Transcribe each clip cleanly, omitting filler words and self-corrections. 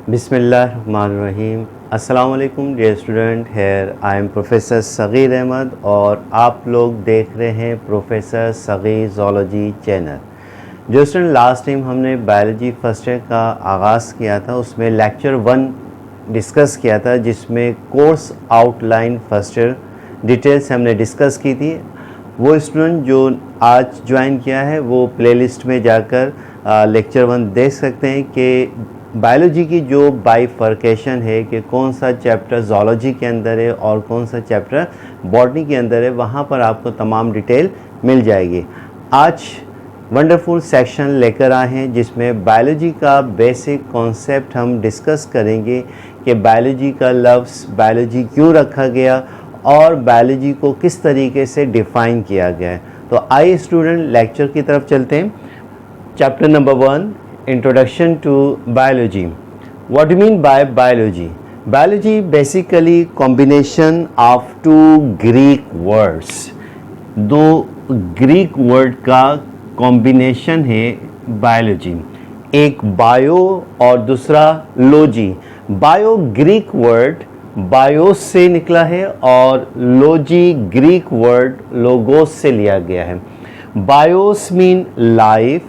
बिस्मिल्लाहिर्रहमानिर्रहीम। अस्सलाम वालेकुम dear student, here I am professor Sagheer Ahmad और आप लोग देख रहे हैं प्रोफेसर सगीर ज़ूलॉजी चैनल। जो स्टूडेंट लास्ट टाइम हमने बायोलॉजी फर्स्ट ईयर का आगाज़ किया था उसमें लेक्चर 1 डिस्कस किया था, जिसमें course outline first year details हमने डिस्कस की थी। वो स्टूडेंट जो आज ज्वाइन किया है वो प्लेलिस्ट में जाकर लेक्चर 1 देख सकते हैं कि बायोलॉजी की जो बाइफर्केशन है कि कौन सा चैप्टर ज़ूलॉजी के अंदर है और कौन सा चैप्टर बॉटनी के अंदर है, वहाँ पर आपको तमाम डिटेल मिल जाएगी। आज वंडरफुल सेक्शन लेकर आए हैं जिसमें बायोलॉजी का बेसिक कॉन्सेप्ट हम डिस्कस करेंगे कि बायोलॉजी का लफ्ज़ बायोलॉजी क्यों रखा गया और बायोलॉजी को किस तरीके से डिफ़ाइन किया गया है। तो आइए स्टूडेंट लेक्चर की तरफ चलते हैं। Chapter number 1, Introduction to Biology. What do you mean by biology? Biology basically combination of two Greek words. दो ग्रीक वर्ड का कॉम्बिनेशन है बायोलॉजी, एक बायो और दूसरा logy. Bio Greek word BIOS से निकला है और लॉजी ग्रीक वर्ड लोगोस से लिया गया है। Bios mean life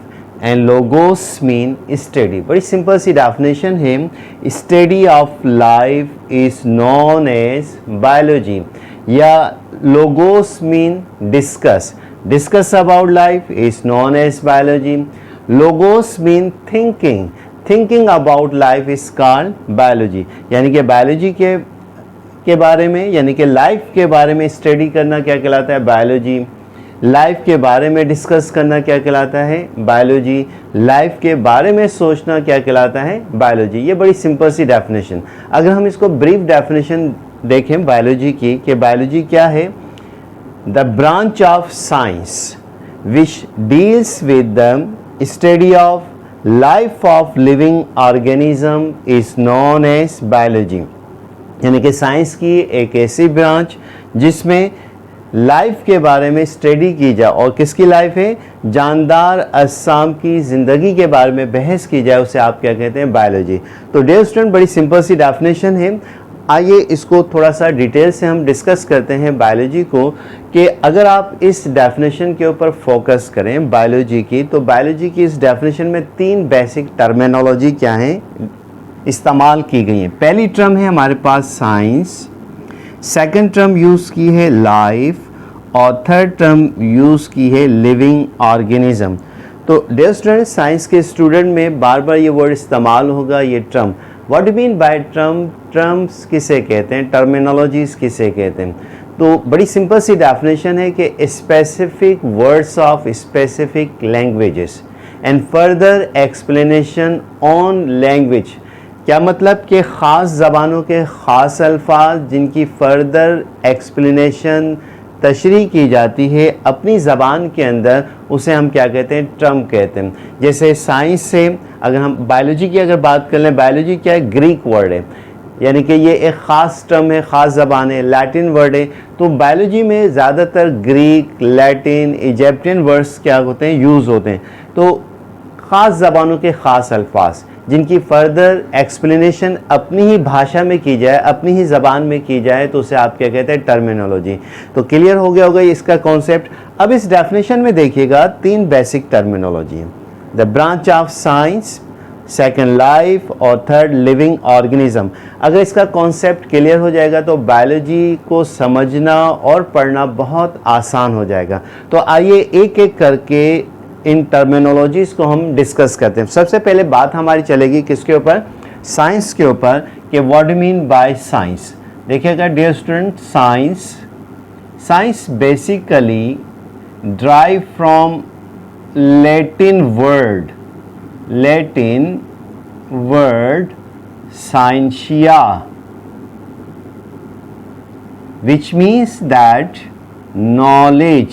and logos mean study. बड़ी सिंपल सी डेफिनेशन है, study of life is known as biology, या logos mean discuss, discuss about life is known as biology. Logos mean thinking, thinking about life is called biology. यानी कि biology के बारे में यानी कि लाइफ के बारे में स्टडी करना क्या कहलाता है? बायोलॉजी। लाइफ के बारे में डिस्कस करना क्या कहलाता है? बायोलॉजी। लाइफ के बारे में सोचना क्या कहलाता है? बायोलॉजी। ये बड़ी सिंपल सी डेफिनेशन। अगर हम इसको ब्रीफ डेफिनेशन देखें बायोलॉजी की कि बायोलॉजी क्या है, the branch of science which deals with the study of life of living organism is known as biology. यानी कि साइंस की एक ऐसी ब्रांच जिसमें लाइफ के बारे में स्टडी की जाए, और किसकी लाइफ है? जानदार अजसाम की ज़िंदगी के बारे में बहस की जाए, उसे आप क्या कहते हैं? बायोलॉजी। तो डियर स्टूडेंट, बड़ी सिंपल सी डेफिनेशन है। आइए इसको थोड़ा सा डिटेल से हम डिस्कस करते हैं बायोलॉजी को, कि अगर आप इस डेफिनेशन के ऊपर फोकस करें बायोलॉजी की, तो बायोलॉजी की इस डेफिनेशन में 3 बेसिक टर्मिनोलॉजी क्या हैं इस्तेमाल की गई हैं। पहली टर्म है हमारे पास साइंस, सेकंड टर्म यूज़ की है लाइफ, और थर्ड टर्म यूज़ की है लिविंग ऑर्गेनिज्म। तो डियर स्टूडेंट, साइंस के स्टूडेंट में बार बार ये वर्ड इस्तेमाल होगा, ये term. What do mean by term? Terms किसे कहते हैं? टर्मिनोलॉजीज किसे कहते हैं? तो बड़ी सिंपल सी डेफिनेशन है कि specific words of specific languages and further explanation on language. क्या मतलब कि ख़ास ज़बानों के ख़ास अल्फाज जिनकी फ़र्दर एक्सप्लेनेशन तशरीह की जाती है अपनी ज़बान के अंदर, उसे हम क्या कहते हैं? टर्म कहते हैं। जैसे साइंस से अगर हम बायोलॉजी की अगर बात कर लें, बायोलॉजी क्या है? ग्रीक वर्ड है, यानी कि ये एक ख़ास टर्म है, ख़ास ज़बान है, लैटिन वर्ड है। तो बायोलॉजी में ज़्यादातर ग्रीक, लैटिन, इजिप्टियन वर्ड्स क्या होते हैं? यूज़ होते हैं। तो ख़ास ज़बानों के ख़ास अल्फाज जिनकी फ़र्दर एक्सप्लेनेशन अपनी ही भाषा में की जाए, अपनी ही ज़बान में की जाए, तो उसे आप क्या कहते हैं? टर्मिनोलॉजी। तो क्लियर हो गया होगा इसका कॉन्सेप्ट। अब इस डेफिनेशन में देखिएगा 3 बेसिक टर्मिनोलॉजी है, the branch of science, second life, और थर्ड लिविंग ऑर्गेनिज्म। अगर इसका कॉन्सेप्ट क्लियर हो जाएगा तो बायोलॉजी को समझना और पढ़ना बहुत आसान हो जाएगा। तो आइए एक एक करके इन टर्मिनोलॉजीज़ को हम डिस्कस करते हैं। सबसे पहले बात हमारी चलेगी किसके ऊपर? साइंस के ऊपर, कि what do mean by science. देखिएगा dear student, science basically drive from Latin word scientia, which means that knowledge.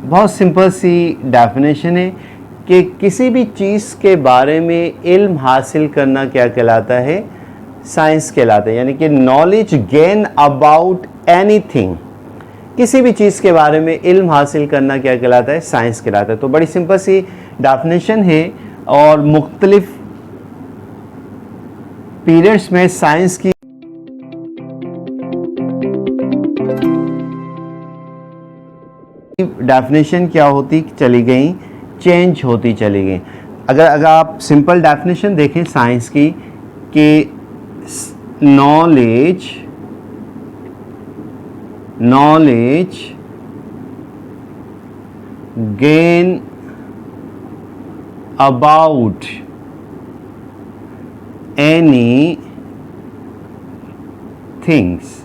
बहुत सिंपल सी डेफिनेशन है कि किसी भी चीज़ के बारे में इल्म हासिल करना क्या कहलाता है? साइंस कहलाता है। यानी कि नॉलेज गेन अबाउट एनीथिंग किसी भी चीज़ के बारे में इल्म हासिल करना क्या कहलाता है? साइंस कहलाता है। तो बड़ी सिंपल सी डेफिनेशन है और मुख्तलिफ पीरियड्स में साइंस की डेफिनेशन क्या होती चली गई, चेंज होती चली गई। अगर आप सिंपल डेफिनेशन देखें साइंस की कि knowledge gain about any things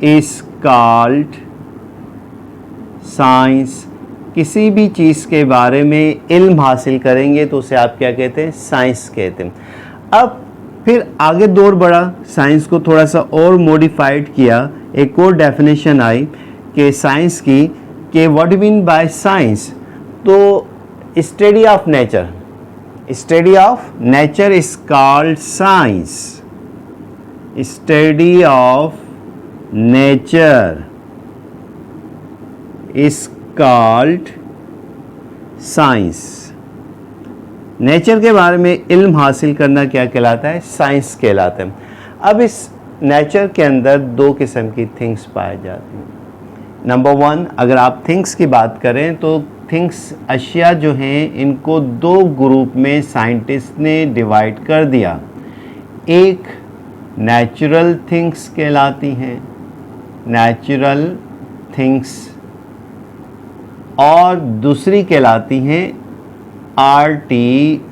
is called science. किसी भी चीज़ के बारे में इल्म हासिल करेंगे तो उसे आप क्या कहते हैं? साइंस कहते हैं। अब फिर आगे दौर बढ़ा, साइंस को थोड़ा सा और मॉडिफाइड किया, एक और डेफिनेशन आई कि साइंस की कि व्हाट मीन बाय साइंस। तो study of nature, study of nature is called science. Study of nature is called science. Nature के बारे में इल्म हासिल करना क्या कहलाता है? साइंस कहलाता है। अब इस नेचर के अंदर दो किस्म की थिंग्स पाए जाती हैं। नंबर वन, अगर आप थिंग्स की बात करें तो थिंग्स, अशिया जो हैं, इनको दो ग्रुप में साइंटिस्ट ने डिवाइड कर दिया। एक नेचुरल थिंग्स कहलाती हैं, नेचुरल थिंग्स, और दूसरी कहलाती हैं आर्टिफिशियल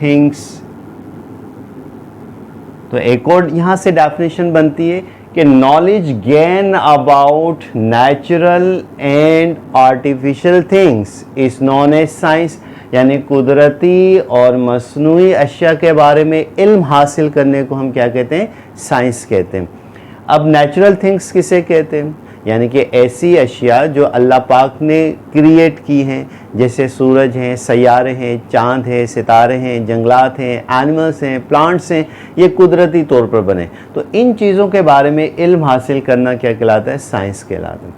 थिंग्स। तो एक और यहाँ से डेफिनेशन बनती है कि knowledge gain about natural and artificial things is known as science. यानी कुदरती और मसनूई अशिया के बारे में इल्म हासिल करने को हम क्या कहते हैं? साइंस कहते हैं। अब नेचुरल थिंग्स किसे कहते हैं? यानी कि ऐसी अशिया जो अल्लाह पाक ने क्रिएट की हैं, जैसे सूरज हैं, सैयारे हैं, चाँद है, सितारे हैं, जंगलात हैं, एनिमल्स हैं, प्लांट्स हैं, ये कुदरती तौर पर बने। तो इन चीज़ों के बारे में इल्म हासिल करना क्या कहलाता है? साइंस कहलाता है।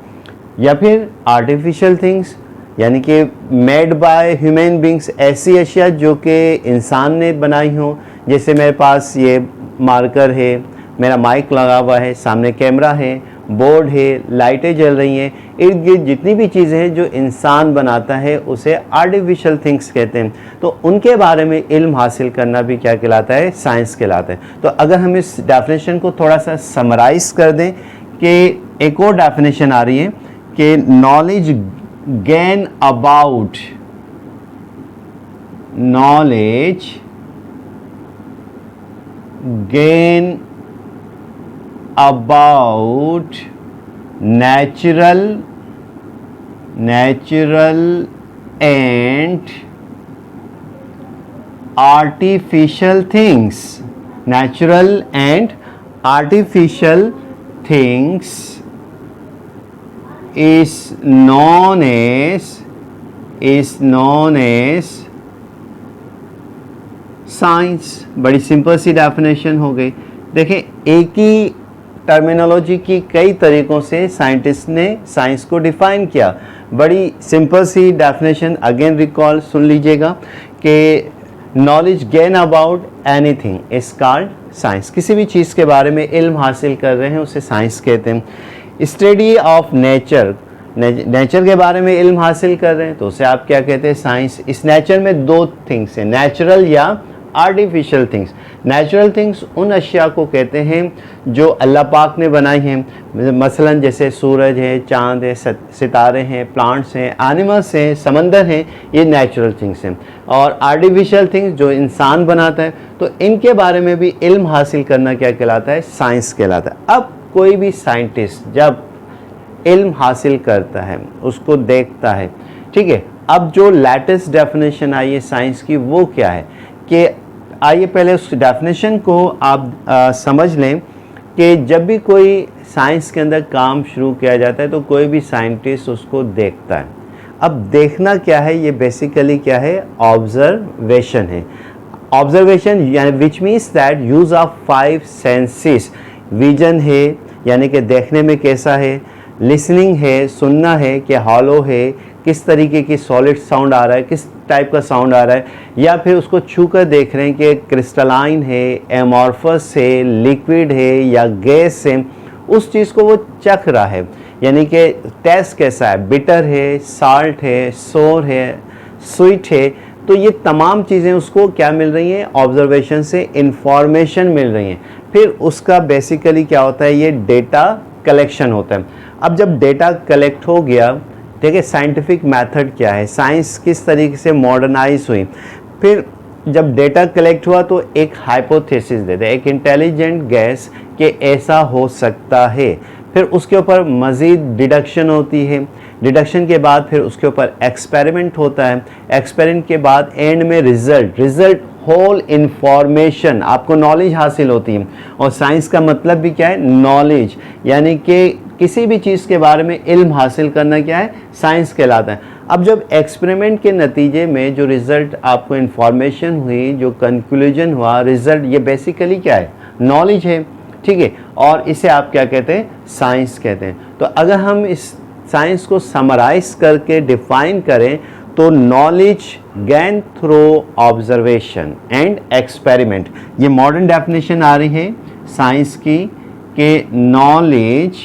या फिर आर्टिफिशियल थिंग्स, यानी कि मेड बाय ह्यूमन बींग्स, ऐसी अशिया जो कि इंसान ने बनाई हों। जैसे मेरे पास ये मार्कर है, मेरा माइक लगा हुआ है, सामने कैमरा है, बोर्ड है, लाइटें जल रही हैं, इर्द गिर्द जितनी भी चीज़ें हैं जो इंसान बनाता है उसे आर्टिफिशियल थिंग्स कहते हैं। तो उनके बारे में इल्म हासिल करना भी क्या कहलाता है? साइंस कहलाता है। तो अगर हम इस डेफिनेशन को थोड़ा सा समराइज कर दें कि एक और डेफिनेशन आ रही है कि knowledge gain about, knowledge gain about natural and artificial things, natural and artificial things is known as science. बड़ी सिंपल सी डेफिनेशन हो गई। देखें, एक ही टर्मिनोलॉजी की कई तरीक़ों से साइंटिस्ट ने साइंस को डिफ़ाइन किया। बड़ी सिंपल सी डेफिनेशन अगेन रिकॉल सुन लीजिएगा कि knowledge gain about anything is called science. किसी भी चीज़ के बारे में इल्म हासिल कर रहे हैं उसे साइंस कहते हैं। स्टडी ऑफ नेचर, नेचर के बारे में इल्म हासिल कर रहे हैं तो उसे आप क्या कहते हैं? साइंस। इस नेचर में दो थिंग्स हैं, नेचुरल या आर्टिफिशियल थिंग्स। नेचुरल थिंग्स उन अशिया को कहते हैं जो अल्लाह पाक ने बनाई हैं, मसलन जैसे सूरज है, चाँद है, सितारे हैं, प्लांट्स हैं, एनिमल्स हैं, समंदर हैं, ये नेचुरल थिंग्स हैं। और आर्टिफिशियल थिंग्स जो इंसान बनाता है, तो इनके बारे में भी इल्म हासिल करना क्या कहलाता है? साइंस कहलाता है। अब कोई भी साइंटिस्ट जब इल्म हासिल करता है, उसको देखता है, ठीक है। अब जो लेटेस्ट डेफिनेशन आई है साइंस की वो क्या है कि आइए पहले उस डेफिनेशन को आप समझ लें कि जब भी कोई साइंस के अंदर काम शुरू किया जाता है तो कोई भी साइंटिस्ट उसको देखता है। अब देखना क्या है? ये बेसिकली क्या है? ऑब्जर्वेशन है। ऑब्जर्वेशन यानी विच means that use of 5 senses. Vision है, यानी कि देखने में कैसा है, लिसनिंग है, सुनना है कि हॉलो है, किस तरीके की सॉलिड साउंड आ रहा है, किस टाइप का साउंड आ रहा है, या फिर उसको छू कर देख रहे हैं कि क्रिस्टलाइन है, एमॉर्फस है, लिक्विड है या गैस है, उस चीज़ को वो चख रहा है। यानी कि टेस्ट कैसा है, बिटर है, साल्ट है, सोर है, स्वीट है। तो ये तमाम चीज़ें उसको क्या मिल रही हैं, ऑब्जर्वेशन से इंफॉर्मेशन मिल रही हैं। फिर उसका बेसिकली क्या होता है, ये डेटा कलेक्शन होता है। अब जब डेटा कलेक्ट हो गया, देखिए साइंटिफिक मेथड क्या है, साइंस किस तरीके से मॉडर्नाइज हुई। फिर जब डेटा कलेक्ट हुआ तो एक हाइपोथेसिस देते हैं, एक इंटेलिजेंट गैस कि ऐसा हो सकता है। फिर उसके ऊपर मज़ीद डिडक्शन होती है, डिडक्शन के बाद फिर उसके ऊपर एक्सपेरिमेंट होता है, एक्सपेरिमेंट के बाद एंड में रिज़ल्ट होल इन्फॉर्मेशन, आपको नॉलेज हासिल होती है। और साइंस का मतलब भी क्या है, नॉलेज, यानी कि किसी भी चीज़ के बारे में इल्म हासिल करना क्या है, साइंस कहलाता है। अब जब एक्सपेरिमेंट के नतीजे में जो रिज़ल्ट आपको इन्फॉर्मेशन हुई, जो कंक्लूजन हुआ, रिज़ल्ट, ये बेसिकली क्या है, नॉलेज है, ठीक है। और इसे आप क्या कहते हैं, साइंस कहते हैं। तो अगर हम इस साइंस को समराइज करके डिफाइन करें तो knowledge gain through observation and experiment, ये मॉडर्न डेफिनेशन आ रही है साइंस की कि knowledge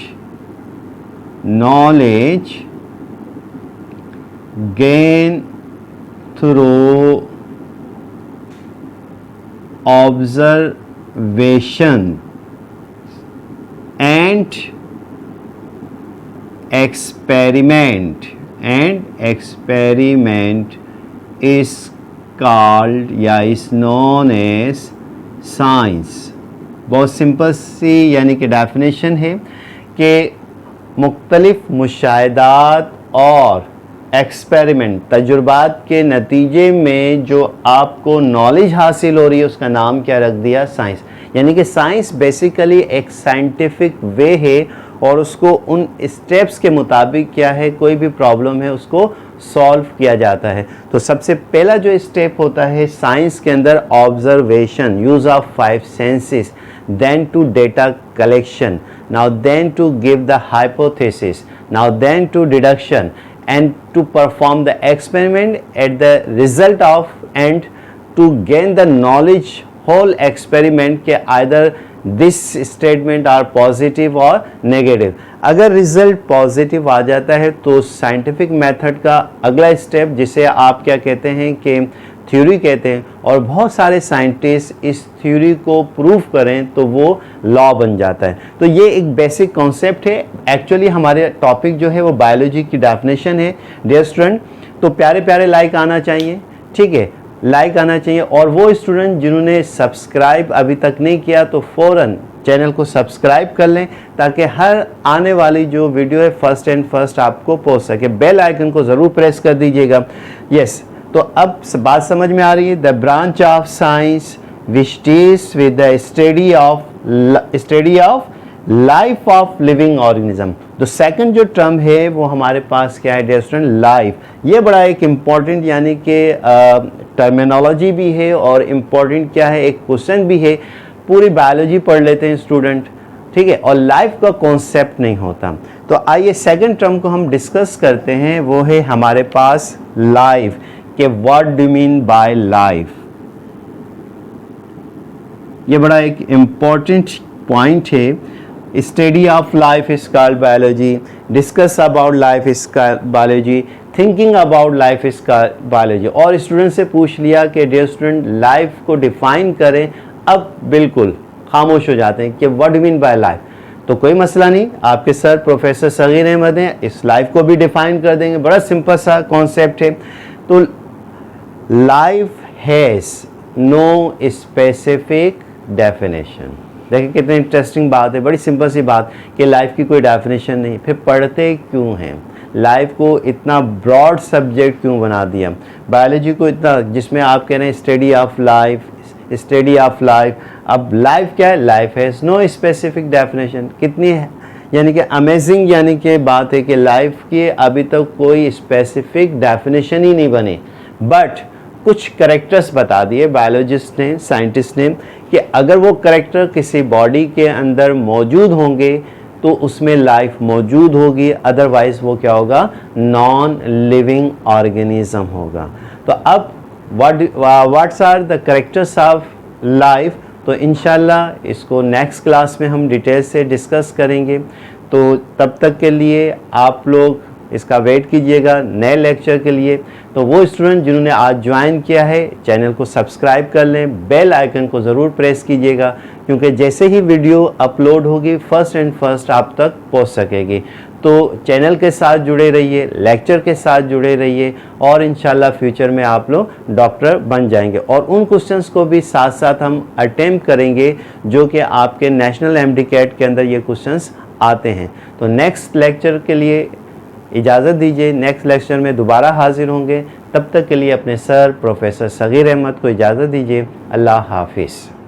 gain through observation and experiment is called या is known as science। बहुत सिंपल सी यानी कि डेफिनेशन है कि मुख्तलिफ मुशाहिदात और एक्सपेरिमेंट, तजुर्बात के नतीजे में जो आपको नॉलेज हासिल हो रही है उसका नाम क्या रख दिया, साइंस। यानी कि साइंस बेसिकली एक साइंटिफिक वे है और उसको उन स्टेप्स के मुताबिक क्या है, कोई भी प्रॉब्लम है उसको सॉल्व किया जाता है। तो सबसे पहला जो स्टेप होता है साइंस के अंदर, observation, use of 5 senses, then to data collection, now then to give the hypothesis, now then to deduction and to perform the experiment at the result of and to gain the knowledge whole experiment के either this statement are positive or negative। अगर result positive आ जाता है तो scientific method का अगला step, जिसे आप क्या कहते हैं कि थ्योरी कहते हैं, और बहुत सारे साइंटिस्ट इस थ्योरी को प्रूव करें तो वो लॉ बन जाता है। तो ये एक बेसिक कॉन्सेप्ट है। एक्चुअली हमारे टॉपिक जो है वो बायोलॉजी की डेफिनेशन है डियर स्टूडेंट। तो प्यारे प्यारे लाइक आना चाहिए, ठीक है, लाइक आना चाहिए। और वो स्टूडेंट जिन्होंने सब्सक्राइब अभी तक नहीं किया तो फ़ौरन चैनल को सब्सक्राइब कर लें ताकि हर आने वाली जो वीडियो है फर्स्ट एंड फर्स्ट आपको पहुंच सके। बेल आइकन को ज़रूर प्रेस कर दीजिएगा। यस, तो अब बात समझ में आ रही है। The branch of science which deals with the study of life of living organism. तो सेकंड जो टर्म है वो हमारे पास क्या है डियर स्टूडेंट, लाइफ। ये बड़ा एक इम्पॉर्टेंट यानी कि टर्मिनोलॉजी भी है और इम्पॉर्टेंट क्या है, एक क्वेश्चन भी है। पूरी बायोलॉजी पढ़ लेते हैं स्टूडेंट, ठीक है, और लाइफ का कॉन्सेप्ट नहीं होता। तो आइए सेकंड टर्म को हम डिस्कस करते हैं, वो है हमारे पास लाइफ के what do mean bye life. ये बड़ा एक इम्पॉर्टेंट पॉइंट है। Study of life is called biology, discuss about life is called biology, thinking about life is called biology. और स्टूडेंट से पूछ लिया कि डियर स्टूडेंट लाइफ को डिफाइन करें, अब बिल्कुल खामोश हो जाते हैं कि what do mean bye life. तो कोई मसला नहीं, आपके सर प्रोफेसर सगीर अहमद हैं, इस लाइफ को भी डिफाइन कर देंगे। बड़ा सिंपल सा कॉन्सेप्ट है। तो life has no specific definition. देखिए कितनी इंटरेस्टिंग बात है, बड़ी सिंपल सी बात कि लाइफ की कोई डेफिनेशन नहीं। फिर पढ़ते क्यों हैं, लाइफ को इतना ब्रॉड सब्जेक्ट क्यों बना दिया, बायोलॉजी को इतना, जिसमें आप कह रहे हैं study of life, study of life. अब लाइफ क्या है, life has no specific definition. कितनी यानी कि अमेजिंग यानी कि बात है कि लाइफ की अभी तक कोई स्पेसिफिक डेफिनेशन ही नहीं बनी, बट कुछ करेक्टर्स बता दिए बायोलॉजिस्ट ने, साइंटिस्ट ने, कि अगर वो करेक्टर किसी बॉडी के अंदर मौजूद होंगे तो उसमें लाइफ मौजूद होगी, अदरवाइज़ वो क्या होगा, नॉन लिविंग ऑर्गेनिज्म होगा। तो अब what's are the characters of life, तो इंशाल्लाह इसको नेक्स्ट क्लास में हम डिटेल से डिस्कस करेंगे। तो तब तक के लिए आप लोग इसका वेट कीजिएगा नए लेक्चर के लिए। तो वो स्टूडेंट जिन्होंने आज ज्वाइन किया है, चैनल को सब्सक्राइब कर लें, बेल आइकन को ज़रूर प्रेस कीजिएगा, क्योंकि जैसे ही वीडियो अपलोड होगी फर्स्ट एंड फर्स्ट आप तक पहुंच सकेगी। तो चैनल के साथ जुड़े रहिए, लेक्चर के साथ जुड़े रहिए, और इंशाल्लाह फ्यूचर में आप लोग डॉक्टर बन जाएंगे। और उन क्वेश्चंस को भी साथ साथ हम अटेम्प्ट करेंगे जो कि आपके नेशनल MD-CAT के अंदर ये क्वेश्चंस आते हैं। तो नेक्स्ट लेक्चर के लिए इजाज़त दीजिए, नेक्स्ट लेक्चर में दोबारा हाजिर होंगे। तब तक के लिए अपने सर प्रोफेसर सगीर अहमद को इजाज़त दीजिए। अल्लाह हाफिज़।